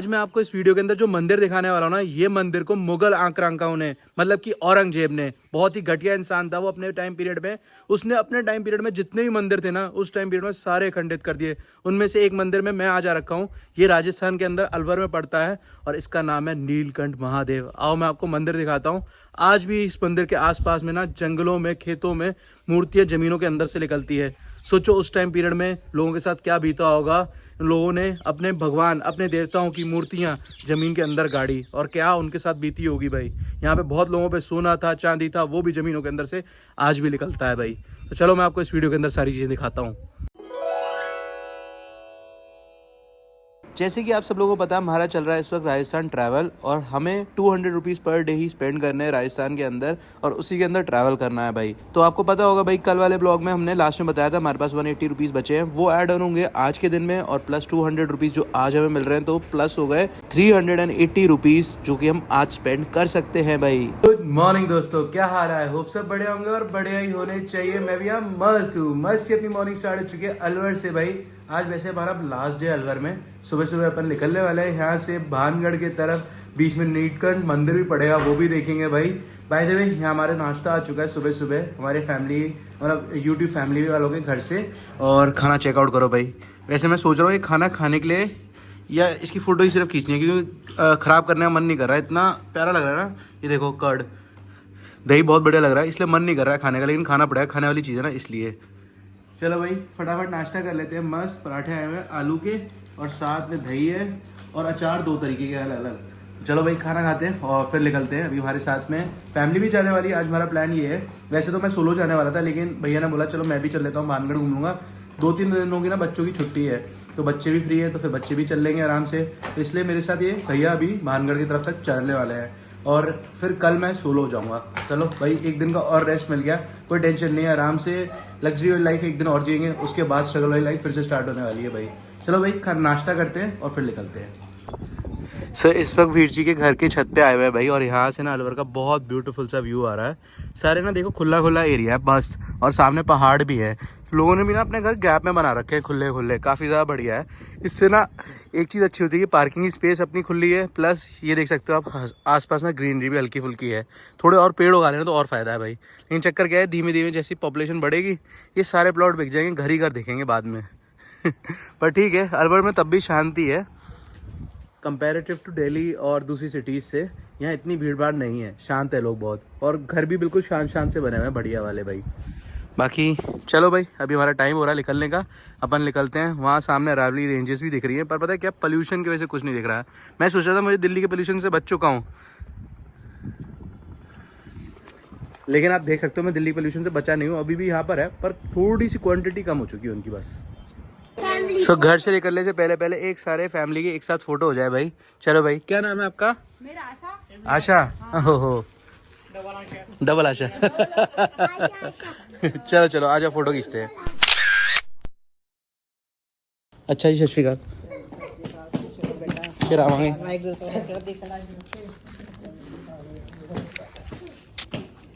आज मैं आपको इस वीडियो के अंदर जो मंदिर दिखाने वाला हूँ ना, ये मंदिर को मुगल आक्रांताओं ने, मतलब कि औरंगजेब ने, बहुत ही घटिया इंसान था वो अपने टाइम पीरियड में, उसने अपने टाइम पीरियड में जितने भी मंदिर थे ना उस टाइम पीरियड में सारे खंडित कर दिए। उनमें से एक मंदिर में मैं आज आ रखा हूँ। ये राजस्थान के अंदर अलवर में पड़ता है और इसका नाम है नीलकंठ महादेव। आओ मैं आपको मंदिर दिखाता हूँ। आज भी इस मंदिर के आसपास में ना जंगलों में, खेतों में मूर्तियाँ जमीनों के अंदर से निकलती है। सोचो उस टाइम पीरियड में लोगों के साथ क्या बीता होगा। लोगों ने अपने भगवान, अपने देवताओं की मूर्तियां जमीन के अंदर गाड़ी, और क्या उनके साथ बीती होगी भाई। यहाँ पे बहुत लोगों पे सोना था, चांदी था, वो भी जमीनों के अंदर से आज भी निकलता है भाई। तो चलो मैं आपको इस वीडियो के अंदर सारी चीज़ें दिखाता हूँ। जैसे कि आप सब लोगों को पता है, हमारा चल रहा है इस वक्त राजस्थान ट्रैवल, और हमें 200 रुपीज़ पर डे ही स्पेंड करने हैं राजस्थान के अंदर, और उसी के अंदर ट्रैवल करना है भाई। तो आपको पता होगा भाई, कल वाले ब्लॉग में हमने लास्ट में बताया था हमारे पास 180 रुपीज़ बचे हैं, वो ऐड ऑन होंगे आज के दिन में, और प्लस 200 रुपीज़ जो आज हमें मिल रहे हैं, तो प्लस हो गए 380 रुपीज़ जो कि हम आज स्पेंड कर सकते हैं भाई। गुड मॉर्निंग दोस्तों, क्या हाल है? होप सब बढ़िया होंगे और बढ़िया ही होने चाहिए। मैं भी यहाँ मस्त हूँ, मस्त से अपनी मॉर्निंग स्टार्ट हो चुकी है अलवर से भाई। आज वैसे हमारा लास्ट डे अलवर में। सुबह सुबह अपन निकलने वाले हैं यहाँ से भानगढ़ की तरफ। बीच में नीलकंठ मंदिर भी पड़ेगा, वो भी देखेंगे भाई। बाय द वे, यहाँ हमारे नाश्ता आ चुका है सुबह सुबह हमारे फैमिली, मतलब यूट्यूब फैमिली वालों के घर से। और खाना चेकआउट करो भाई। वैसे मैं सोच रहा हूँ ये खाना खाने के लिए या इसकी फ़ोटो ही सिर्फ खींचनी है, क्योंकि ख़राब करने का मन नहीं कर रहा है। इतना प्यारा लग रहा है ना, ये देखो कर्ड, दही बहुत बढ़िया लग रहा है, इसलिए मन नहीं कर रहा है खाने का, लेकिन खाना पड़ेगा, खाने वाली चीज़ है ना, इसलिए। चलो भाई फटाफट नाश्ता कर लेते हैं। मस्त पराठे आए हुए हैं आलू के, और साथ में दही है और अचार, 2 तरीके के अलग अलग। चलो भाई खाना खाते हैं और फिर निकलते हैं। अभी हमारे साथ में फैमिली भी जाने वाली है। आज हमारा प्लान ये है, वैसे तो मैं सोलो जाने वाला था, लेकिन भैया ने बोला चलो मैं भी चल लेता हूँ, भानगढ़ घूम लूँगा। 2-3 दिनों की ना बच्चों की छुट्टी है, तो बच्चे भी फ्री है, तो फिर बच्चे भी चल लेंगे आराम से। तो इसलिए मेरे साथ ये भैया अभी भानगढ़ की तरफ तक चलने वाले हैं, और फिर कल मैं सोलो जाऊंगा। चलो भाई, एक दिन का और रेस्ट मिल गया, कोई टेंशन नहीं है, आराम से लग्जरी वाली लाइफ एक दिन और जिएंगे, उसके बाद स्ट्रगल वाली लाइफ फिर से स्टार्ट होने वाली है भाई। चलो भाई नाश्ता करते हैं और फिर निकलते हैं। सर इस वक्त वीर जी के घर की छत पे आए हुए हैं भाई, और यहाँ से ना अलवर का बहुत ब्यूटीफुल सा व्यू आ रहा है। सारे ना देखो खुला खुला एरिया है बस, और सामने पहाड़ भी है। लोगों ने भी ना अपने घर गैप में बना रखे हैं, खुले खुले, काफ़ी ज़्यादा बढ़िया है। इससे ना एक चीज़ अच्छी होती है कि पार्किंग की स्पेस अपनी खुली है, प्लस ये देख सकते हो आप आसपास ना ग्रीनरी भी हल्की फुल्की है। थोड़े और पेड़ उगा लेना तो और फ़ायदा है भाई। लेकिन चक्कर क्या है, धीमे धीमे जैसी पॉपुलेशन बढ़ेगी ये सारे प्लॉट बिक जाएंगे, घर ही घर दिखेंगे बाद में। पर ठीक है, अलवर में तब भी शांति है कंपैरेटिव टू दिल्ली और दूसरी सिटीज़ से। यहाँ इतनी भीड़ भाड़ नहीं है, शांत है लोग बहुत, और घर भी बिल्कुल शांत शांत से बने हुए हैं, बढ़िया वाले भाई। बाकी चलो भाई, अभी हमारा टाइम हो रहा है निकलने का, अपन निकलते हैं। वहाँ सामने अरावली रेंजेस भी दिख रही हैं, पर पता है क्या, पोल्यूशन की वजह से कुछ नहीं दिख रहा है। मैं सोच रहा था मुझे दिल्ली के पोल्यूशन से बच चुका हूँ, लेकिन आप देख सकते हो मैं दिल्ली पोल्यूशन से बचा नहीं हूँ, अभी भी यहाँ पर है, पर थोड़ी सी क्वांटिटी कम हो चुकी है उनकी बस। सो घर से निकलने से पहले पहले एक सारे फैमिली की एक साथ फोटो हो जाए भाई। चलो भाई, क्या नाम है आपका? मेरा आशा। आशा? हो डबल आशा। चलो चलो आ जाओ, फोटो खींचते हैं। अच्छा जी, सत श्री अकाल, फिर आवांगे।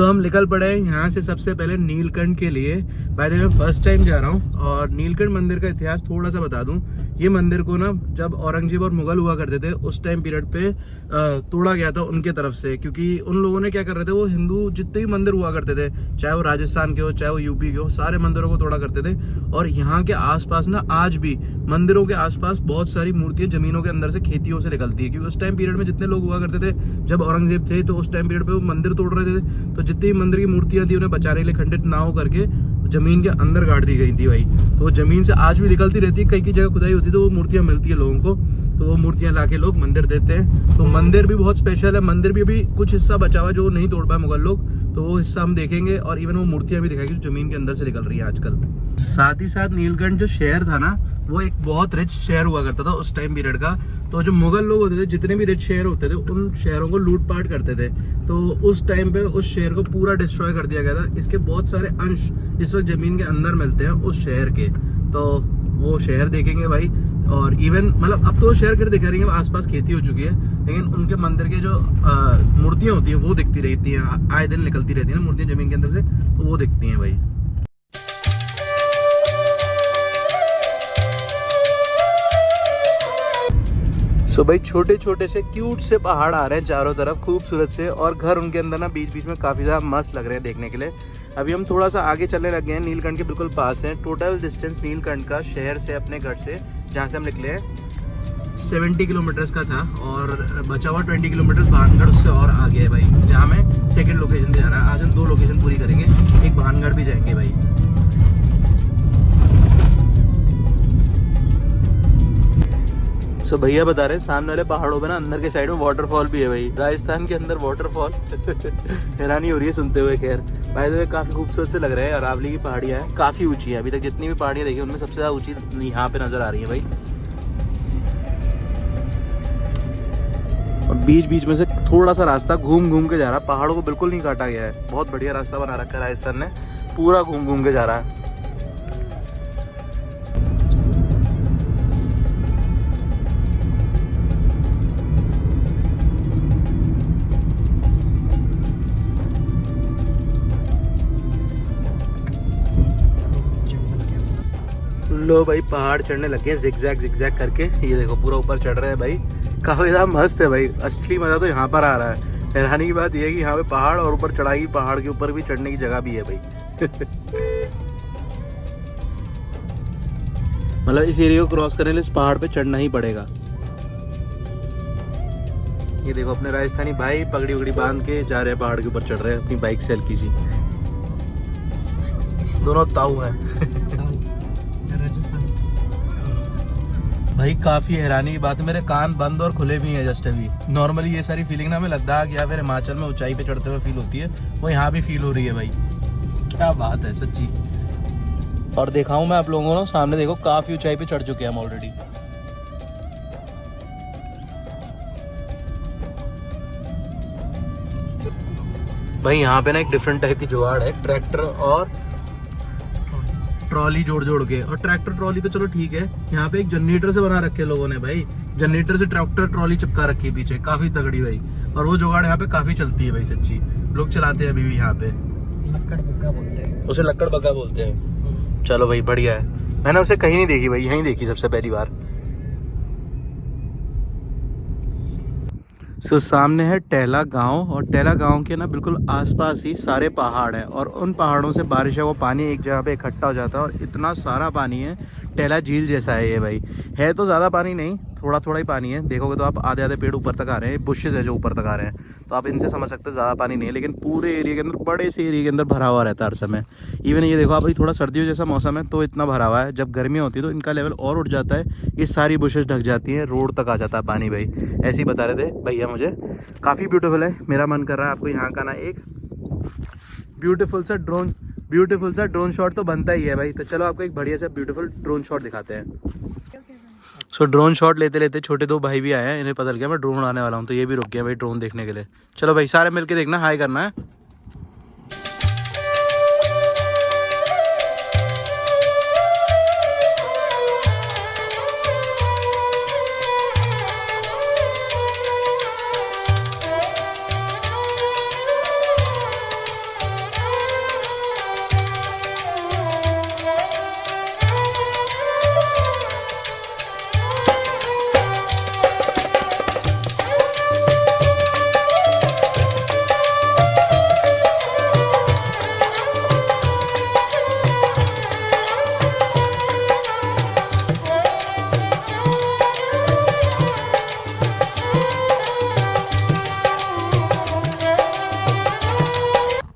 तो हम निकल पड़े हैं यहाँ से सबसे पहले नीलकंठ के लिए। बाय द वे मैं फर्स्ट टाइम जा रहा हूँ, और नीलकंठ मंदिर का इतिहास थोड़ा सा बता दूँ। ये मंदिर को ना जब औरंगजेब और मुगल हुआ करते थे उस टाइम पीरियड पे तोड़ा गया था उनके तरफ से, क्योंकि उन लोगों ने क्या कर रहे थे, वो हिंदू जितने भी मंदिर हुआ करते थे, चाहे वो राजस्थान के हो चाहे वो यूपी के हो, सारे मंदिरों को तोड़ा करते थे। और यहाँ के आसपास ना आज भी मंदिरों के आसपास बहुत सारी मूर्तियां जमीनों के अंदर से, खेतियों से निकलती है, क्योंकि उस टाइम पीरियड में जितने लोग हुआ करते थे, जब औरंगजेब थे तो उस टाइम पीरियड पे वो मंदिर तोड़ रहे थे, तो जितनी मंदिर की मूर्तियां थी उन्हें बचाने के लिए खंडित ना हो करके जमीन के अंदर गाड़ दी गई थी भाई। तो वो जमीन से आज भी निकलती रहती है, कई कई जगह खुदाई होती है तो वो मूर्तियां मिलती है लोगों को, तो वो मूर्तियां लाके लोग मंदिर देते हैं। तो मंदिर भी बहुत स्पेशल है, मंदिर भी अभी कुछ हिस्सा बचा हुआ जो नहीं तोड़ पाए मुगल लोग, तो वो हिस्सा हम देखेंगे, और इवन वो मूर्तियां भी दिखाएंगे जो जमीन के अंदर से निकल रही है आजकल। साथ ही साथ नीलकंठ जो शहर था ना, वो एक बहुत रिच शहर हुआ करता था उस टाइम पीरियड का। तो जो मुगल लोग होते थे, जितने भी रिच शहर होते थे, उन शहरों को लूटपाट करते थे। तो उस टाइम पे उस शहर को पूरा डिस्ट्रॉय कर दिया गया था। इसके बहुत सारे अंश इस वक्त जमीन के अंदर मिलते हैं उस शहर के, तो वो शहर देखेंगे भाई। और इवन मतलब अब तो शहर कर दिखा रही है, आसपास खेती हो चुकी है, लेकिन उनके मंदिर के जो मूर्तियां होती हैं वो दिखती रहती हैं, आए दिन निकलती रहती है ना मूर्तियां जमीन के अंदर से, तो वो दिखती हैं भाई। सो भाई छोटे छोटे से क्यूट से पहाड़ आ रहे हैं चारों तरफ खूबसूरत से, और घर उनके अंदर ना बीच बीच में काफ़ी ज़्यादा मस्त लग रहे हैं देखने के लिए। अभी हम थोड़ा सा आगे चलने लगे हैं, नीलकंठ के बिल्कुल पास हैं। टोटल डिस्टेंस नीलकंठ का शहर से अपने घर से जहाँ से हम निकले हैं 70 किलोमीटर्स का था, और बचा हुआ 20 किलोमीटर्स भानगढ़ उससे और आगे है भाई, जहाँ हमें सेकंड लोकेशन पे जाना है। आज हम 2 लोकेशन पूरी करेंगे, एक भानगढ़ भी जाएंगे भाई। सो भैया बता रहे सामने वाले पहाड़ों पे ना अंदर के साइड में वाटरफॉल भी है भाई। राजस्थान के अंदर वाटरफॉल हैरानी हो रही है सुनते हुए। खैर भाई तो काफी खूबसूरत से लग रहे हैं। अरावली की पहाड़ियाँ हैं, काफी ऊंची है। अभी तक जितनी भी पहाड़ियाँ देखी उनमें सबसे ज्यादा ऊंची यहाँ पे नजर आ रही है भाई। और बीच बीच में से थोड़ा सा रास्ता घूम घूम के जा रहा है, पहाड़ों को बिल्कुल नहीं काटा गया है। बहुत बढ़िया रास्ता बना रखा है राजस्थान ने, पूरा घूम घूम के जा रहा है। लो भाई पहाड़ चढ़ने लगे हैं जिगजैग जिगजैग करके। ये देखो पूरा ऊपर चढ़ रहे हैं भाई, काफी ज्यादा मस्त है भाई। असली मजा तो यहाँ पर आ रहा है। हैरानी की बात यह है कि यहाँ पे पहाड़ और ऊपर चढ़ाई, पहाड़ के ऊपर भी चढ़ने की जगह भी है भाई। मतलब इस एरिया को क्रॉस करने के लिए इस पहाड़ पे चढ़ना ही पड़ेगा। ये देखो अपने राजस्थानी भाई पगड़ी उगड़ी बांध के जा रहे हैं, पहाड़ के ऊपर चढ़ रहे हैं अपनी बाइक से हल्की सी। दोनों ताऊ है भाई। काफी हैरानी की बात है, मेरे कान बंद और खुले भी हैं जस्ट अभी। नॉर्मली ये सारी फीलिंग ना हमें लद्दाख या फिर हिमाचल में ऊंचाई पे चढ़ते हुए फील होती है, वो यहाँ भी फील हो रही है भाई। क्या बात है सच्ची। और दिखाऊं मैं आप लोगों को, सामने देखो काफी ऊंचाई पे चढ़ चुके हैं हम ऑलरेडी। भाई यहाँ पे ना एक डिफरेंट टाइप की जुगाड़ है, ट्रैक्टर और ट्रॉली जोड़ जोड़ के। और ट्रैक्टर ट्रॉली तो चलो ठीक है, यहाँ पे एक जनरेटर से बना रखे लोगों ने भाई। जनरेटर से ट्रैक्टर ट्रॉली चिपका रखी है पीछे, काफी तगड़ी भाई। और वो जुगाड़ यहाँ पे काफी चलती है भाई सच्ची, लोग चलाते हैं अभी भी यहाँ पे। लक्कड़ बग्गा बोलते हैं उसे, लक्कड़ बग्गा बोलते हैं। चलो भाई बढ़िया है, मैंने उसे कहीं नहीं देखी भाई, यहीं देखी सबसे पहली बार। सो सामने है टेला गांव, और टेला गांव के ना बिल्कुल आसपास ही सारे पहाड़ हैं, और उन पहाड़ों से बारिश है वो पानी एक जगह पे इकट्ठा हो जाता है, और इतना सारा पानी है, टेला झील जैसा है ये भाई। है तो ज़्यादा पानी नहीं, थोड़ा थोड़ा ही पानी है। देखोगे तो आप आधे आधे पेड़ ऊपर तक आ रहे हैं, बुशेज है जो ऊपर तक आ रहे हैं, तो आप इनसे समझ सकते हो ज़्यादा पानी नहीं है। लेकिन पूरे एरिया के अंदर, बड़े से एरिया के अंदर भरा हुआ रहता है हर समय। इवन ये देखो आप, अभी थोड़ा सर्दियों जैसा मौसम है तो इतना भरा हुआ है, जब गर्मी होती है तो इनका लेवल और उठ जाता है, ये सारी बुशेज ढक जाती हैं, रोड तक आ जाता है पानी भाई। ऐसे ही बता रहे थे भैया मुझे। काफ़ी ब्यूटीफुल है, मेरा मन कर रहा है आपको यहाँ का ना एक ब्यूटीफुल सा ड्रोन शॉट तो बनता ही है भाई। तो चलो आपको एक बढ़िया सा ब्यूटीफुल ड्रोन शॉट दिखाते हैं। सो ड्रोन शॉट लेते लेते छोटे 2 भाई भी आए हैं, इन्हें पता लग गया मैं ड्रोन उड़ाने वाला हूँ, तो ये भी रुक गया भाई ड्रोन देखने के लिए। चलो भाई सारे मिलके देखना, हाई करना है।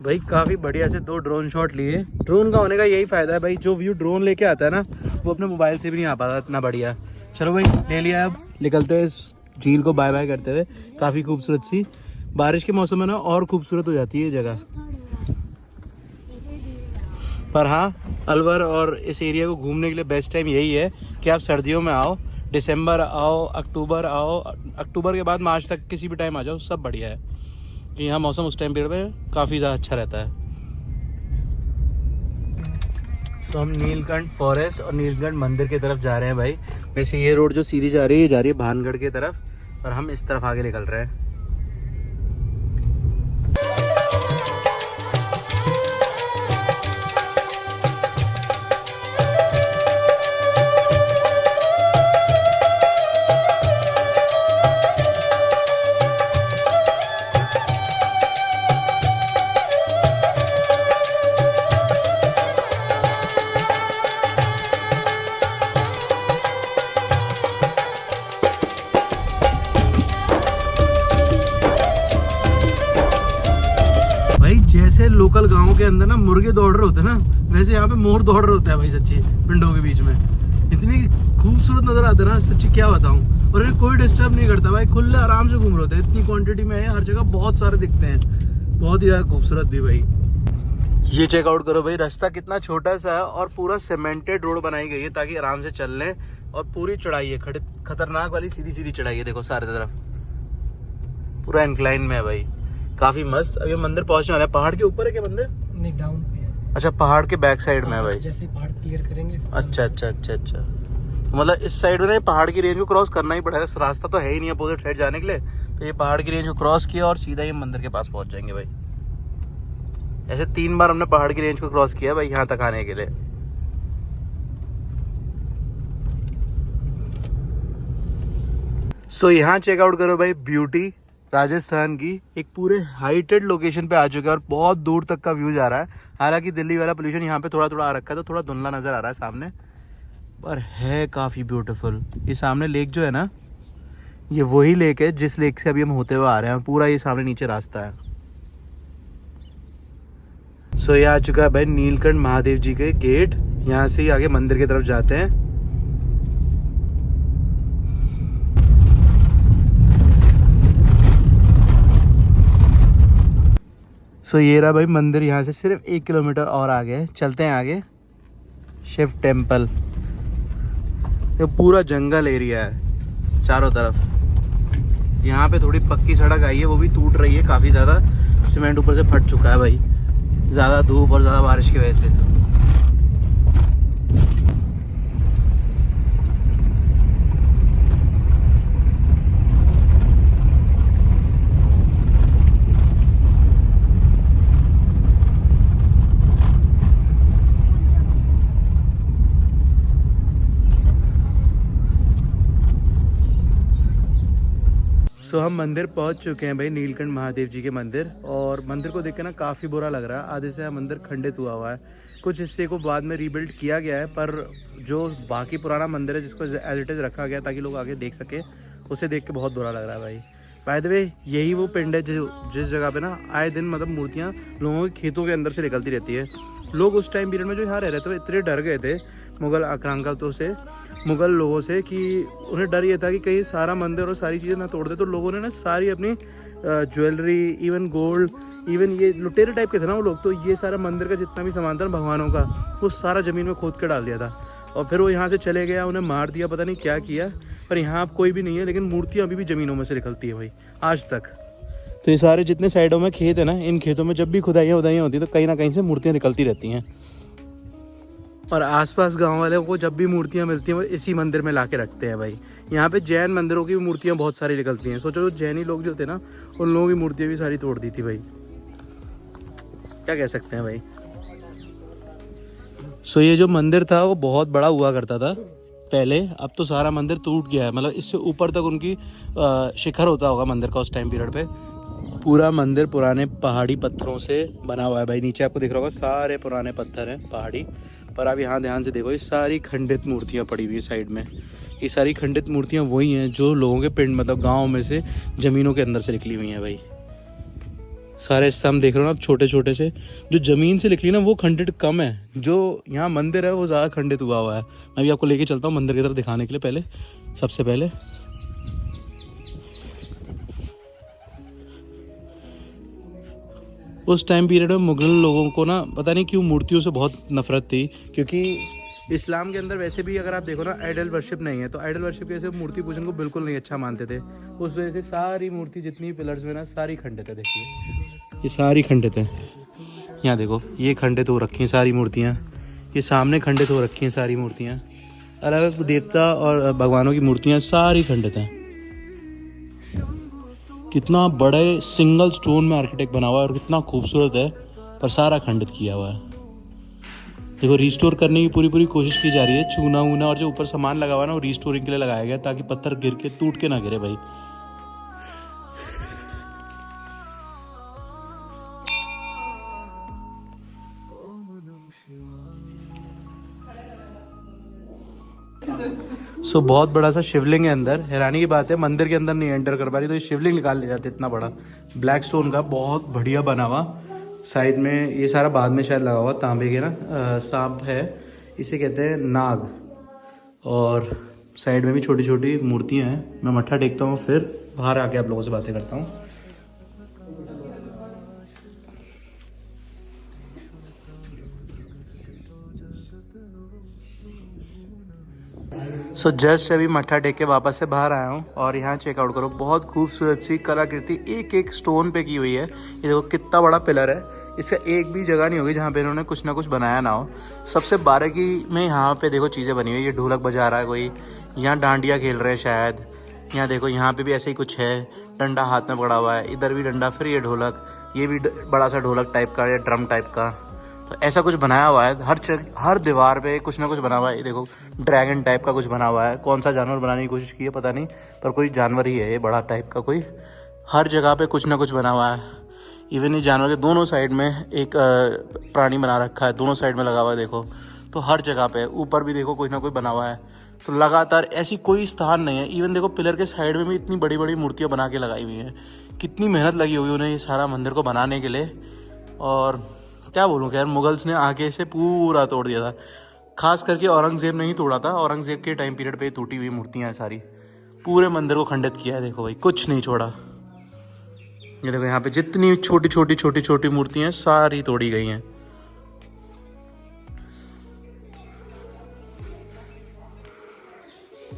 भाई काफ़ी बढ़िया से 2 ड्रोन शॉट लिए। ड्रोन का होने का यही फ़ायदा है भाई, जो व्यू ड्रोन लेके आता है ना वो अपने मोबाइल से भी नहीं आ पाता इतना बढ़िया। चलो भाई ले लिया, अब निकलते हैं इस झील को बाय बाय करते हुए। काफ़ी खूबसूरत सी, बारिश के मौसम में ना और खूबसूरत हो जाती है ये जगह। पर हाँ, अलवर और इस एरिया को घूमने के लिए बेस्ट टाइम यही है कि आप सर्दियों में आओ, दिसंबर आओ, अक्टूबर आओ, अक्टूबर के बाद मार्च तक किसी भी टाइम आ जाओ, सब बढ़िया है। कि यहाँ मौसम उस टाइम पीरियड में काफ़ी ज़्यादा अच्छा रहता है। सो हम नीलकंठ फॉरेस्ट और नीलकंठ मंदिर की तरफ जा रहे हैं भाई। वैसे ये रोड जो सीधी जा रही है, जा रही है भानगढ़ की तरफ, और हम इस तरफ आगे निकल रहे हैं। लोकल गाँव के अंदर ना मुर्गे दौड़ रहे होते हैं ना, वैसे यहाँ पे मोर दौड़ रहे होते हैं भाई सच्ची, पिंडों के बीच में। इतनी खूबसूरत नजर आते हैं ना सच्ची, क्या बताऊँ। और इन्हें कोई डिस्टर्ब नहीं करता भाई, खुले आराम से घूम रहे होते हैं। इतनी क्वांटिटी में है, हर जगह बहुत सारे दिखते हैं, बहुत ही ज़्यादा खूबसूरत भी भाई। ये चेकआउट करो भाई, रास्ता कितना छोटा सा है और पूरा सीमेंटेड रोड बनाई गई है ताकि आराम से चल लें। और पूरी चढ़ाई है, खतरनाक वाली सीधी सीधी चढ़ाई है, देखो सारे तरफ पूरा इंक्लाइन में है भाई, काफी मस्त। अब ये मंदिर पहुंचने वाला है। पहाड़ के ऊपर है क्या मंदिर? नहीं, डाउन पे है। अच्छा, पहाड़ के बैक साइड में है भाई। जैसे पहाड़ क्लियर करेंगे। अच्छा अच्छा अच्छा अच्छा, मतलब इस साइड में ना पहाड़ की रेंज को क्रॉस करना ही पड़ेगा, रास्ता तो है ही नहीं अपोजिट साइड जाने के लिए। तो ये पहाड़ की रेंज को क्रॉस किया और सीधा ये मंदिर के पास पहुंच जाएंगे भाई। ऐसे 3 बार हमने पहाड़ की रेंज को क्रॉस किया भाई यहाँ तक आने के लिए। सो यहाँ चेकआउट करो भाई, ब्यूटी राजस्थान की एक पूरे हाइटेड लोकेशन पे आ चुका है और बहुत दूर तक का व्यू जा रहा है। हालांकि दिल्ली वाला पोल्यूशन यहाँ पे थोड़ा थोड़ा आ रखा है, तो थोड़ा धुंधला नजर आ रहा है सामने, पर है काफ़ी ब्यूटीफुल। ये सामने लेक जो है ना, ये वही लेक है जिस लेक से अभी हम होते हुए आ रहे हैं। पूरा ये सामने नीचे रास्ता है। सो ये आ चुका है भाई नीलकंठ महादेव जी के गेट। यहाँ से ही आगे मंदिर की तरफ जाते हैं। सो ये रहा भाई मंदिर, यहाँ से सिर्फ 1 किलोमीटर और आगे है। चलते हैं आगे। शिव टेम्पल, ये पूरा जंगल एरिया है चारों तरफ। यहाँ पे थोड़ी पक्की सड़क आई है, वो भी टूट रही है काफ़ी ज़्यादा, सीमेंट ऊपर से फट चुका है भाई, ज़्यादा धूप और ज़्यादा बारिश की वजह से। सो हम मंदिर पहुंच चुके हैं भाई, नीलकंठ महादेव जी के मंदिर। और मंदिर को देख के ना काफ़ी बुरा लग रहा है, आधे से मंदिर खंडित हुआ हुआ है। कुछ हिस्से को बाद में रीबिल्ड किया गया है, पर जो बाकी पुराना मंदिर है जिसको एज इट इज रखा गया ताकि लोग आगे देख सके, उसे देख के बहुत बुरा लग रहा है भाई। बाय द वे, यही वो पिंड है जिस जगह पे ना आए दिन मतलब मूर्तियाँ लोगों के खेतों के अंदर से निकलती रहती है। लोग उस टाइम पीरियड में जो यहाँ रह रहे थे इतने डर गए थे मुगल आक्रांताओं से, मुगल लोगों से, कि उन्हें डर ये था कि कहीं सारा मंदिर और सारी चीज़ें ना तोड़ दे। तो लोगों ने ना सारी अपनी ज्वेलरी, इवन गोल्ड, इवन ये लुटेरे टाइप के थे ना वो लोग, तो ये सारा मंदिर का जितना भी सामान था भगवानों का, वो सारा ज़मीन में खोद कर डाल दिया था। और फिर वो यहाँ से चले गया, उन्हें मार दिया, पता नहीं क्या किया। पर यहाँ अब कोई भी नहीं है, लेकिन मूर्तियाँ अभी भी ज़मीनों में से निकलती है भाई आज तक। तो ये सारे जितने साइडों में खेत है ना, इन खेतों में जब भी खुदाइयाँ होती है तो कहीं ना कहीं से मूर्तियाँ निकलती रहती हैं। और आसपास गांव वालों को जब भी मूर्तियां मिलती हैं वो इसी मंदिर में लाके रखते हैं भाई। यहाँ पे जैन मंदिरों की भी मूर्तियां बहुत सारी निकलती हैं। सोचो जैनी लोग जो थे ना, उन लोगों की मूर्तियां भी सारी तोड़ दी थी भाई, क्या कह सकते हैं भाई। सो ये जो मंदिर था वो बहुत बड़ा हुआ करता था पहले, अब तो सारा मंदिर टूट गया है। मतलब इससे ऊपर तक उनकी शिखर होता होगा मंदिर का उस टाइम पीरियड पे। पूरा मंदिर पुराने पहाड़ी पत्थरों से बना हुआ है भाई। नीचे आपको दिख रहा होगा सारे पुराने पत्थर हैं पहाड़ी। पर आप यहाँ ध्यान से देखो, ये सारी खंडित मूर्तियाँ पड़ी हुई है साइड में। ये सारी खंडित मूर्तियाँ वही हैं जो लोगों के पिंड मतलब गाँव में से ज़मीनों के अंदर से निकली हुई हैं भाई। सारे स्तंभ देख रहे हो ना, छोटे छोटे से जो ज़मीन से निकली ना वो खंडित कम है, जो यहाँ मंदिर है वो ज़्यादा खंडित हुआ हुआ है। मैं भी आपको लेके चलता हूँ मंदिर की तरफ दिखाने के लिए। पहले सबसे पहले उस टाइम पीरियड में मुगल लोगों को ना पता नहीं क्यों मूर्तियों से बहुत नफरत थी, क्योंकि इस्लाम के अंदर वैसे भी अगर आप देखो ना आइडल वर्शिप नहीं है, तो आइडल वर्शिप की वजह से मूर्ति पूजन को बिल्कुल नहीं अच्छा मानते थे। उस वजह से सारी मूर्ति जितनी पिलर्स में ना सारी खंडित है। देखिए ये सारी खंडित है, यहाँ देखो ये खंडित हो रखी हैं सारी मूर्तियाँ, ये सामने खंडित हो रखी हैं सारी मूर्तियाँ। अलग अलग देवता और भगवानों की मूर्तियाँ सारी खंडित हैं। कितना बड़े सिंगल स्टोन में आर्किटेक्ट बना हुआ है और कितना खूबसूरत है, पर सारा खंडित किया हुआ है। देखो रिस्टोर करने की पूरी कोशिश की जा रही है। चूना वूना और जो ऊपर सामान लगा हुआ है ना वो रिस्टोरिंग के लिए लगाया गया ताकि पत्थर गिर के टूट के ना गिरे भाई। सो बहुत बड़ा सा शिवलिंग है अंदर। हैरानी की बात है मंदिर के अंदर नहीं एंटर कर पा रही, तो ये शिवलिंग निकाल ले जाते। इतना बड़ा ब्लैक स्टोन का बहुत बढ़िया बना हुआ साइड में ये सारा बाद में शायद लगा हुआ तांबे के ना सांप है, इसे कहते हैं नाग। और साइड में भी छोटी छोटी मूर्तियां हैं। मैं मत्था टेकता हूँ, फिर बाहर आके आप लोगों से बातें करता हूँ। सो जस्ट अभी मत्था टेक के वापस से बाहर आया हूँ और यहाँ चेकआउट करो, बहुत खूबसूरत सी कलाकृति एक एक स्टोन पे की हुई है। ये देखो कितना बड़ा पिलर है, इसका एक भी जगह नहीं होगी जहाँ पे इन्होंने कुछ ना कुछ बनाया ना हो। सबसे बारीकी में यहाँ पे देखो चीज़ें बनी हुई है। ये ढोलक बजा रहा है कोई, यहाँ डांडिया खेल रहे हैं शायद। यहाँ देखो यहाँ पे भी ऐसे ही कुछ है, डंडा हाथ में पकड़ा हुआ है, इधर भी डंडा, फिर ये ढोलक, ये भी बड़ा सा ढोलक टाइप का या ड्रम टाइप का। तो ऐसा कुछ बनाया हुआ है, हर दीवार पे कुछ ना कुछ बना हुआ है। ये देखो ड्रैगन टाइप का कुछ बना हुआ है, कौन सा जानवर बनाने की कोशिश की है पता नहीं, पर कोई जानवर ही है ये बड़ा टाइप का कोई। हर जगह पे कुछ ना कुछ बना हुआ है। इवन इस जानवर के दोनों साइड में एक प्राणी बना रखा है, दोनों साइड में लगा हुआ है देखो। तो हर जगह पे ऊपर भी देखो कुछ ना कुछ बना हुआ है। तो लगातार ऐसी कोई स्थान नहीं है। इवन देखो पिलर के साइड में भी इतनी बड़ी बड़ी मूर्तियाँ बना के लगाई हुई हैं। कितनी मेहनत लगी होगी उन्हें ये सारा मंदिर को बनाने के लिए। और क्या बोलूँ, खैर मुगल्स ने आके इसे पूरा तोड़ दिया था। खास करके औरंगज़ेब ने ही तोड़ा था। औरंगज़ेब के टाइम पीरियड पे टूटी हुई मूर्तियाँ हैं सारी, पूरे मंदिर को खंडित किया है। देखो भाई कुछ नहीं छोड़ा। ये देखो यहाँ पे जितनी छोटी छोटी छोटी छोटी मूर्तियाँ हैं सारी तोड़ी गई हैं।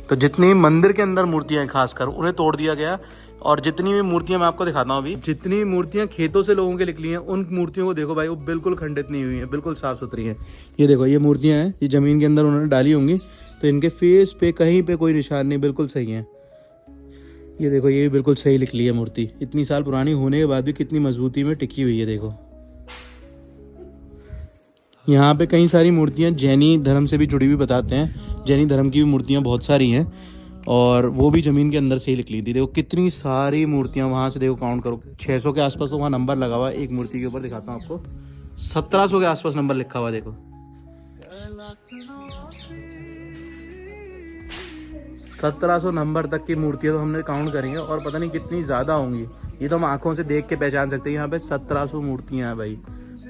तो जितनी मंदिर के अंदर मूर्तियाँ हैं खासकर उन्हें तोड़ दिया गया। और जितनी भी मूर्तियाँ मैं आपको दिखाता हूँ अभी, जितनी भी मूर्तियाँ खेतों से लोगों के निकली हैं उन मूर्तियों को देखो भाई, वो बिल्कुल खंडित नहीं हुई हैं, बिल्कुल साफ़ सुथरी हैं। ये देखो ये मूर्तियाँ हैं, ये ज़मीन के अंदर उन्होंने डाली होंगी, तो इनके फेस पे कहीं पे कोई निशान नहीं, बिल्कुल सही है। ये देखो ये भी बिल्कुल सही निकली है मूर्ति, इतनी साल पुरानी होने के बाद भी कितनी मजबूती में टिकी हुई है देखो। यहाँ पे कई सारी मूर्तियाँ जैनी धर्म से भी जुड़ी हुई बताते हैं। जैनी धर्म की भी मूर्तियाँ बहुत सारी हैं और वो भी ज़मीन के अंदर से ही निकली थी। देखो कितनी सारी मूर्तियाँ, वहाँ से देखो काउंट करो 600 के आसपास। तो वहाँ नंबर लगा हुआ है एक मूर्ति के ऊपर, दिखाता हूँ आपको, 1700 के आसपास नंबर लिखा हुआ देखो। 1700 नंबर तक की मूर्तियाँ तो हमने काउंट करेंगे और पता नहीं कितनी ज़्यादा होंगी। ये तो हम आंखों से देख के पहचान सकते हैं। यहाँ पे 1700 मूर्तियाँ हैं भाई,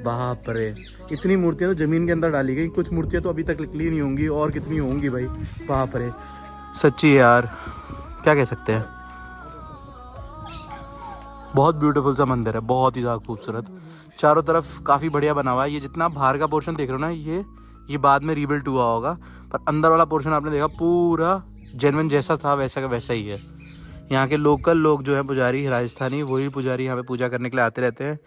बाप रे। इतनी मूर्तियाँ तो ज़मीन के अंदर डाली गई, कुछ मूर्तियाँ तो अभी तक निकली नहीं होंगी, और कितनी होंगी भाई, बाप रे। सच्ची यार, क्या कह सकते हैं। बहुत ब्यूटीफुल सा मंदिर है, बहुत ही ज़्यादा खूबसूरत। चारों तरफ काफ़ी बढ़िया बना हुआ है। ये जितना बाहर का पोर्शन देख रहे हो ना, ये बाद में रीबिल्ट हुआ होगा, पर अंदर वाला पोर्शन आपने देखा पूरा जेन्युइन जैसा था वैसा का वैसा ही है। यहाँ के लोकल लोग जो है पुजारी राजस्थानी, वही पुजारी यहाँ पे पूजा करने के लिए आते रहते हैं।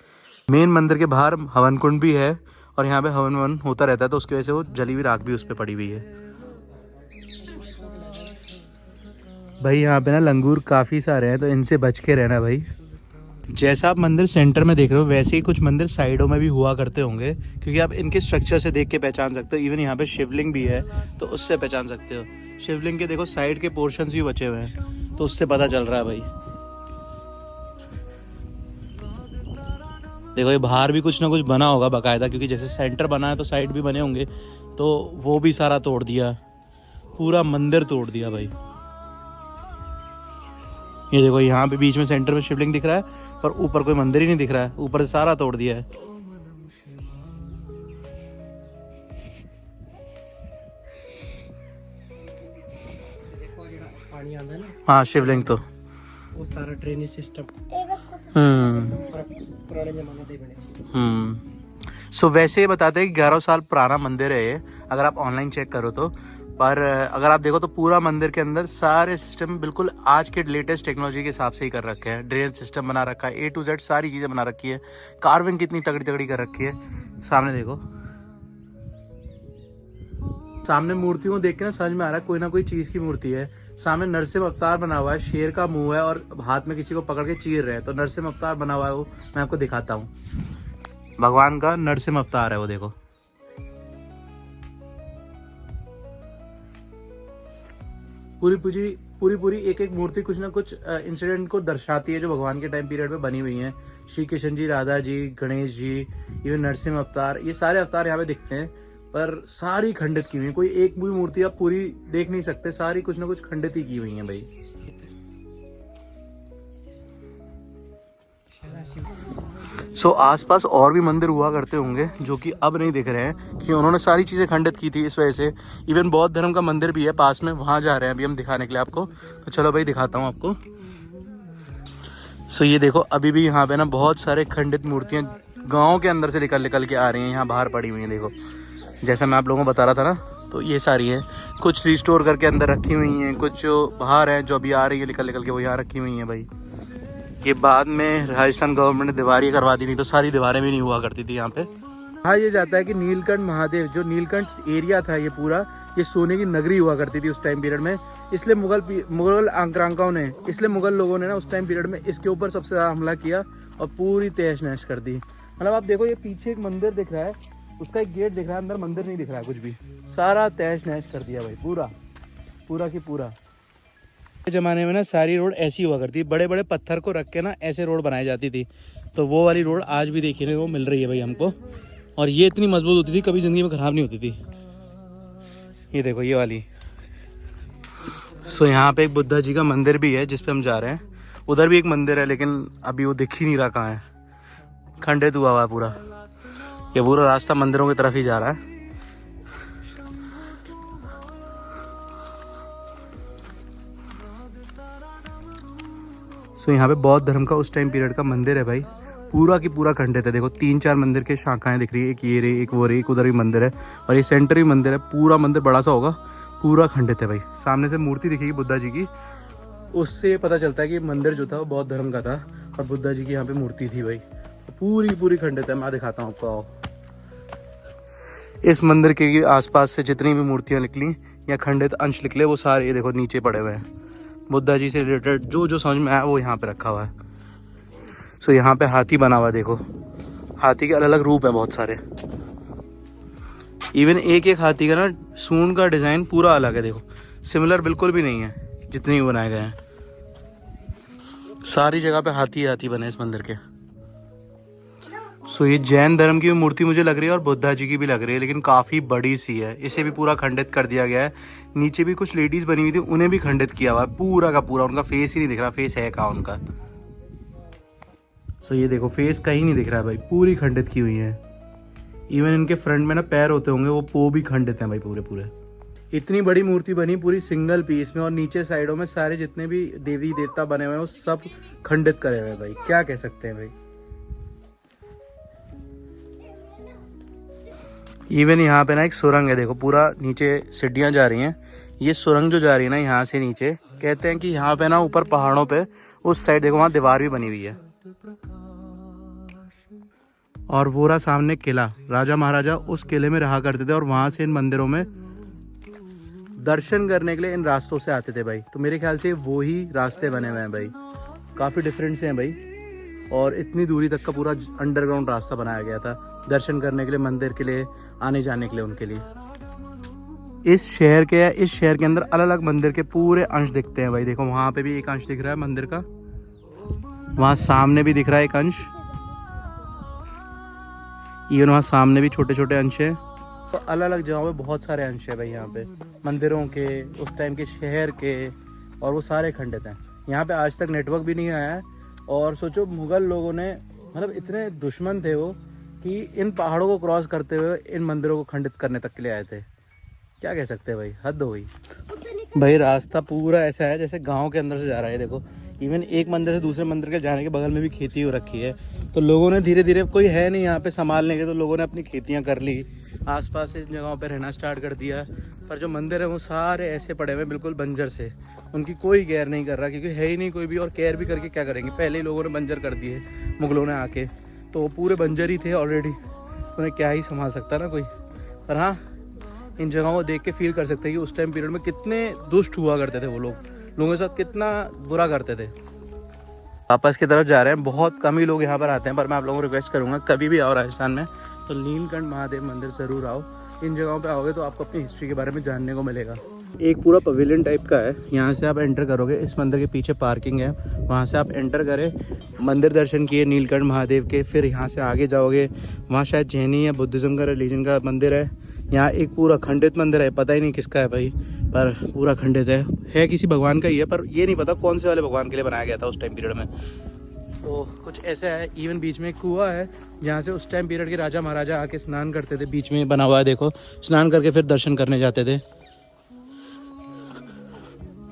मेन मंदिर के बाहर हवन कुंड भी है और यहाँ पे हवन वन होता रहता है, तो उसकी वजह से वो जली हुई राख भी उस पर पड़ी हुई है। भाई यहाँ पे ना लंगूर काफ़ी सारे हैं, तो इनसे बच के रहना भाई। जैसा आप मंदिर सेंटर में देख रहे हो वैसे ही कुछ मंदिर साइडों में भी हुआ करते होंगे, क्योंकि आप इनके स्ट्रक्चर से देख के पहचान सकते हो। इवन यहाँ पे शिवलिंग भी है तो उससे पहचान सकते हो। शिवलिंग के देखो साइड के पोर्शंस भी बचे हुए हैं, तो उससे पता चल रहा है भाई। देखो ये बाहर भी कुछ ना कुछ बना होगा बाकायदा, क्योंकि जैसे सेंटर बना है तो साइड भी बने होंगे, तो वो भी सारा तोड़ दिया, पूरा मंदिर तोड़ दिया भाई। ये देखो यहाँ पे बीच में सेंटर में शिवलिंग दिख रहा है, पर ऊपर कोई मंदिर ही नहीं दिख रहा है, ऊपर से सारा तोड़ दिया है। पानी आता है ना, हाँ शिवलिंग तो वो सारा ड्रेनेज सिस्टम पुराने जमाने से बने। सो वैसे ही बताते हैं कि 11 साल पुराना मंदिर है ये, अगर आप ऑनलाइन चेक करो तो। पर अगर आप देखो तो पूरा मंदिर के अंदर सारे सिस्टम बिल्कुल आज के लेटेस्ट टेक्नोलॉजी के हिसाब से ही कर रखे हैं। ड्रेनेज सिस्टम बना रखा है, A to Z सारी चीज़ें बना रखी है। कार्विंग कितनी तगड़ी तगड़ी कर रखी है। सामने देखो, सामने मूर्तियों को देख के ना समझ में आ रहा है कोई ना कोई चीज़ की मूर्ति है। सामने नरसिंह अवतार बना हुआ है, शेर का मुंह है और हाथ में किसी को पकड़ के चीर रहे हैं, तो नरसिंह अवतार बना हुआ है वो। मैं आपको दिखाता हूँ, भगवान का नरसिंह अवतार है वो देखो। पूरी एक एक मूर्ति कुछ ना कुछ इंसिडेंट को दर्शाती है जो भगवान के टाइम पीरियड में बनी हुई हैं। श्री कृष्ण जी, राधा जी, गणेश जी, इवन नरसिंह अवतार, ये सारे अवतार यहाँ पे दिखते हैं, पर सारी खंडित की हुई है। कोई एक भी मूर्ति आप पूरी देख नहीं सकते, सारी कुछ ना कुछ खंडित ही की हुई है भाई। सो आसपास और भी मंदिर हुआ करते होंगे जो कि अब नहीं दिख रहे हैं, क्योंकि उन्होंने सारी चीज़ें खंडित की थी इस वजह से। इवन बौद्ध धर्म का मंदिर भी है पास में, वहाँ जा रहे हैं अभी हम दिखाने के लिए आपको। तो चलो भाई दिखाता हूँ आपको। सो ये देखो अभी भी यहाँ पे ना बहुत सारे खंडित मूर्तियाँ गाँव के अंदर से निकल के आ रही हैं, यहाँ बाहर पड़ी हुई हैं। देखो जैसा मैं आप लोगों को बता रहा था ना, तो ये सारी हैं। कुछ रिस्टोर करके अंदर रखी हुई हैं, कुछ जो बाहर हैं जो अभी आ रही है निकल के वो यहाँ रखी हुई हैं भाई। ये बाद में राजस्थान गवर्नमेंट ने दीवारें करवा दी, नहीं तो सारी दीवारें भी नहीं हुआ करती थी यहाँ पे। हाँ, ये जाता है कि नीलकंठ महादेव जो नीलकंठ एरिया था ये पूरा, ये सोने की नगरी हुआ करती थी उस टाइम पीरियड में। इसलिए मुगल आक्रांताओं ने, इसलिए मुगल लोगों ने ना उस टाइम पीरियड में इसके ऊपर सबसे ज़्यादा हमला किया और पूरी तहस नहस कर दी। मतलब आप देखो ये पीछे एक मंदिर दिख रहा है, उसका एक गेट दिख रहा है, अंदर मंदिर नहीं दिख रहा है कुछ भी, सारा तहस नहस कर दिया भाई पूरा की पूरा। ज़माने में ना सारी रोड ऐसी हुआ करती, बड़े बड़े पत्थर को रख के ना ऐसे रोड बनाई जाती थी। तो वो वाली रोड आज भी देखने को मिल रही है भाई हमको, और ये इतनी मजबूत होती थी, कभी ज़िंदगी में ख़राब नहीं होती थी। ये देखो ये वाली। सो यहाँ पे एक बुद्धा जी का मंदिर भी है जिस पे हम जा रहे हैं। उधर भी एक मंदिर है लेकिन अभी वो दिख ही नहीं रहा कहाँ है, खंडित हुआ है पूरा। ये पूरा रास्ता मंदिरों की तरफ ही जा रहा है। सो यहाँ पे बौद्ध धर्म का उस टाइम पीरियड का मंदिर है भाई, पूरा की पूरा खंडित है। देखो 3-4 मंदिर के शाखाएं दिख रही है, एक ये रही, एक वो रही, एक उधर भी मंदिर है, और ये सेंटर भी मंदिर है। पूरा मंदिर बड़ा सा होगा, पूरा खंडित है भाई। सामने से मूर्ति दिखेगी बुद्धा जी की, उससे पता चलता है कि मंदिर जो था वो बौद्ध धर्म का था और बुद्धा जी की यहाँ पे मूर्ति थी भाई। पूरी खंडित है। मैं दिखाता हूँ आपको, आओ। इस मंदिर के आसपास से जितनी भी मूर्तियाँ निकली या खंडित अंश निकले वो सारे ये देखो नीचे पड़े हुए हैं। बुद्धा जी से रिलेटेड जो जो समझ में आया वो यहाँ पे रखा हुआ है। सो यहाँ पे हाथी बना हुआ है, देखो हाथी के अलग अलग रूप हैं बहुत सारे। इवन एक हाथी का ना सूंड का डिज़ाइन पूरा अलग है, देखो सिमिलर बिल्कुल भी नहीं है जितने भी बनाए गए हैं। सारी जगह पे हाथी बने इस मंदिर के। सो ये जैन धर्म की भी मूर्ति मुझे लग रही है और बुद्धा जी की भी लग रही है, लेकिन काफ़ी बड़ी सी है। इसे भी पूरा खंडित कर दिया गया है। नीचे भी कुछ लेडीज़ बनी हुई थी, उन्हें भी खंडित किया हुआ है पूरा का पूरा। उनका फेस ही नहीं दिख रहा, फेस है कहाँ उनका। सो ये देखो फेस कहीं नहीं दिख रहा है भाई, पूरी खंडित की हुई है। इवन इनके फ्रंट में ना पैर होते होंगे, वो भी खंडित हैं भाई पूरे। इतनी बड़ी मूर्ति बनी पूरी सिंगल पीस में, और नीचे साइडों में सारे जितने भी देवी देवता बने हुए हैं वो सब खंडित करे हुए हैं भाई। क्या कह सकते हैं भाई। इवन यहाँ पे ना एक सुरंग है, देखो पूरा नीचे सीढ़ियाँ जा रही हैं। ये सुरंग जो जा रही है ना यहाँ से नीचे, कहते हैं कि यहाँ पे ना ऊपर पहाड़ों पे उस साइड देखो वहाँ दीवार भी बनी हुई है। और वो रहा सामने किला, राजा महाराजा उस किले में रहा करते थे और वहाँ से इन मंदिरों में दर्शन करने के लिए इन रास्तों से आते थे भाई। तो मेरे ख्याल से वो ही रास्ते बने हुए हैं भाई, काफ़ी डिफरेंट से हैं भाई। और इतनी दूरी तक का पूरा अंडरग्राउंड रास्ता बनाया गया था दर्शन करने के लिए, मंदिर के लिए आने जाने के लिए उनके लिए। इस शहर के अंदर अलग अलग मंदिर के पूरे अंश दिखते हैं भाई। देखो वहाँ पे भी एक अंश दिख रहा है मंदिर का, वहाँ सामने भी दिख रहा है एक अंश, इवन वहाँ सामने भी छोटे छोटे अंश है। तो अलग अलग जगहों पे बहुत सारे अंश है भाई यहाँ पे, मंदिरों के, उस टाइम के शहर के, और वो सारे खंडित हैं। यहाँ पे आज तक नेटवर्क भी नहीं आया है। और सोचो मुगल लोगों ने, मतलब इतने दुश्मन थे वो कि इन पहाड़ों को क्रॉस करते हुए इन मंदिरों को खंडित करने तक के लिए आए थे। क्या कह सकते हैं भाई, हद हो गई भाई। रास्ता पूरा ऐसा है जैसे गांव के अंदर से जा रहा है। देखो इवन एक मंदिर से दूसरे मंदिर के जाने के बगल में भी खेती हो रखी है। तो लोगों ने धीरे धीरे, कोई है नहीं यहाँ पे संभालने के, तो लोगों ने अपनी खेतियाँ कर ली, आसपास इस जगहों पे रहना स्टार्ट कर दिया। पर जो मंदिर है वो सारे ऐसे पड़े हुए बिल्कुल बंजर से, उनकी कोई केयर नहीं कर रहा, क्योंकि है ही नहीं कोई भी। और केयर भी करके क्या करेंगे, पहले ही लोगों ने बंजर कर दिए मुगलों ने आके, तो वो पूरे बंजर ही थे ऑलरेडी, उन्हें क्या ही संभाल सकता ना कोई। पर हाँ, इन जगहों को देख के फील कर सकते हैं कि उस टाइम पीरियड में कितने दुष्ट हुआ करते थे वो लोगों के साथ कितना बुरा करते थे। वापस की तरफ जा रहे हैं, बहुत कम ही लोग यहाँ पर आते हैं, पर मैं आप लोगों को रिक्वेस्ट करूँगा कभी भी आओ राजस्थान में तो नीलकंठ महादेव मंदिर ज़रूर आओ। इन जगहों पे आओगे तो आपको अपनी हिस्ट्री के बारे में जानने को मिलेगा। एक पूरा पवेलियन टाइप का है, यहाँ से आप एंटर करोगे, इस मंदिर के पीछे पार्किंग है, वहाँ से आप एंटर करें, मंदिर दर्शन किए नीलकंठ महादेव के, फिर यहाँ से आगे जाओगे, वहाँ शायद जैनी या बुद्धिज़्म का रिलीजन का मंदिर है। यहाँ एक पूरा खंडित मंदिर है, पता ही नहीं किसका है भाई, पर पूरा खंडित है किसी भगवान का ही है, पर ये नहीं पता कौन से वाले भगवान के लिए बनाया गया था उस टाइम पीरियड में। तो कुछ ऐसा है। इवन बीच में एक कुआं है जहाँ से उस टाइम पीरियड के राजा महाराजा आके स्नान करते थे। बीच में बना हुआ है देखो, स्नान करके फिर दर्शन करने जाते थे।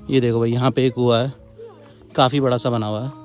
ये देखो भाई, यहाँ पे एक कुआं है, काफ़ी बड़ा सा बना हुआ है।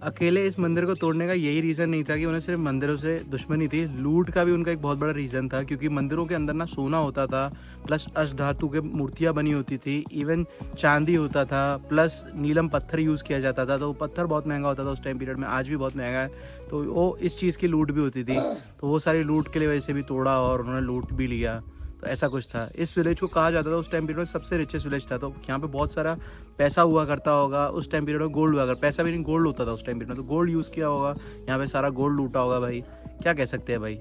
अकेले इस मंदिर को तोड़ने का यही रीज़न नहीं था कि उन्हें सिर्फ मंदिरों से दुश्मनी थी, लूट का भी उनका एक बहुत बड़ा रीज़न था। क्योंकि मंदिरों के अंदर ना सोना होता था, प्लस अष्टधातु के मूर्तियाँ बनी होती थी, इवन चांदी होता था, प्लस नीलम पत्थर यूज़ किया जाता था। तो वो पत्थर बहुत महंगा होता था उस टाइम पीरियड में, आज भी बहुत महंगा है। तो वो इस चीज़ की लूट भी होती थी। तो वो सारी लूट के लिए वजह से भी तोड़ा और उन्होंने लूट भी लिया। तो ऐसा कुछ था। इस विलेज को कहा जाता था उस टाइम पीरियड में सबसे रिचेस्ट विलेज था। तो यहाँ पे बहुत सारा पैसा हुआ करता होगा उस टाइम पीरियड में, गोल्ड हुआ, अगर पैसा भी नहीं गोल्ड होता था उस टाइम पीरियड में, तो गोल्ड यूज़ किया होगा यहाँ पे, सारा गोल्ड लूटा होगा भाई। क्या कह सकते हैं भाई।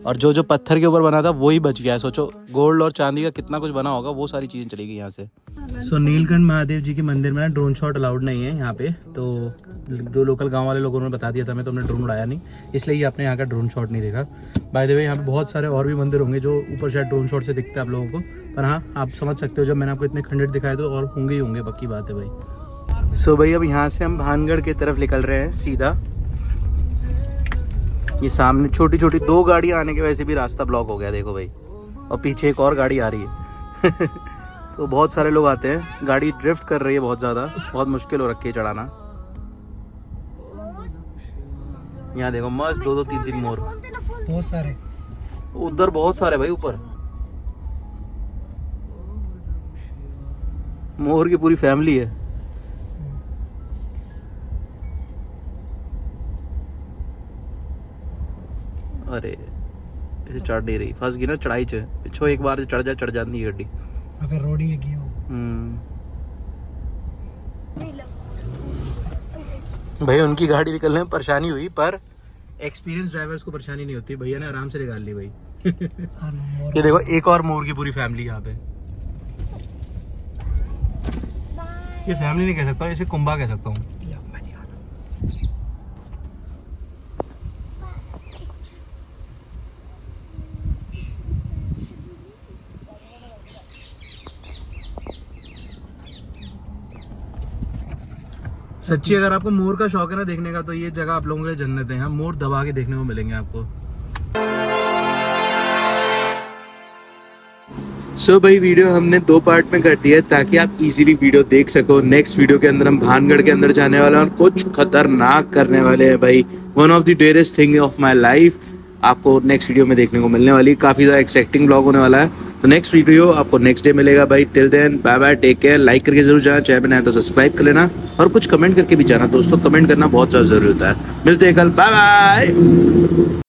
और जो जो पत्थर के ऊपर बना था वही बच गया है। सोचो गोल्ड और चांदी का कितना कुछ बना होगा, वो सारी चीज़ें चली गई यहाँ से। सो नीलकंठ महादेव जी के मंदिर में ना ड्रोन शॉट अलाउड नहीं है यहाँ पे। तो जो लोकल गांव वाले लोगों ने बता दिया था, मैं तो हमने ड्रोन उड़ाया नहीं, इसलिए ये आपने यहाँ का ड्रोन शॉट नहीं देखा। बाय द वे यहाँ पे बहुत सारे और भी मंदिर होंगे जो ऊपर शायद ड्रोन शॉट से दिखते हैं आप लोगों को, पर हाँ आप समझ सकते हो जब मैंने आपको इतने खंडित दिखाए तो और होंगे ही होंगे, पक्की बात है भाई। सो भाई अब यहाँ से हम भानगढ़ की तरफ निकल रहे हैं सीधा। ये सामने छोटी छोटी 2 गाड़ियाँ आने की वजह से भी रास्ता ब्लॉक हो गया देखो भाई, और पीछे एक और गाड़ी आ रही है। तो बहुत सारे लोग आते हैं, गाड़ी ड्रिफ्ट कर रही है बहुत ज़्यादा, बहुत मुश्किल हो रखी है चढ़ाना। यहाँ देखो मस्त 2-2 3-3 मोर, बहुत सारे उधर बहुत सारे भाई, ऊपर मोर की पूरी फैमिली है। अरे इसे चढ़ नहीं रही, फंस गई ना चढ़ाई च पिछो, एक बार चढ़ जाती है गड्डी, अगर रोड ही की हो। भाई उनकी गाड़ी निकलने में परेशानी हुई, पर एक्सपीरियंस ड्राइवर्स को परेशानी नहीं होती। भैया ने आराम से निकाल ली भाई। ये देखो एक और मोर की पूरी फैमिली यहाँ पे। ये फैमिली नहीं कह सकता, इसे कुंबा कह सकता हूँ। सच्ची अगर आपको मोर का शौक है ना देखने का, तो ये जगह आप लोगों के लिए जन्नत है। यहाँ मोर दबा के देखने को मिलेंगे आपको। सो भाई वीडियो हमने 2 पार्ट में कर दिया है ताकि आप इजीली वीडियो देख सको। नेक्स्ट वीडियो के अंदर हम भानगढ़ के अंदर जाने वाले हैं और कुछ खतरनाक करने वाले हैं भाई। One of the dearest thing of my life आपको नेक्स्ट वीडियो में देखने को मिलने वाली। काफ़ी ज़्यादा एक्साइटिंग ब्लॉग होने वाला है। तो नेक्स्ट वीडियो आपको नेक्स्ट डे मिलेगा भाई। Till then bye bye, take care. Like करके जरूर जाना, चैनल बनाया तो सब्सक्राइब कर लेना, और कुछ कमेंट करके भी जाना दोस्तों। कमेंट करना बहुत ज़्यादा जरूरी होता है। मिलते हैं कल, बाय बाय।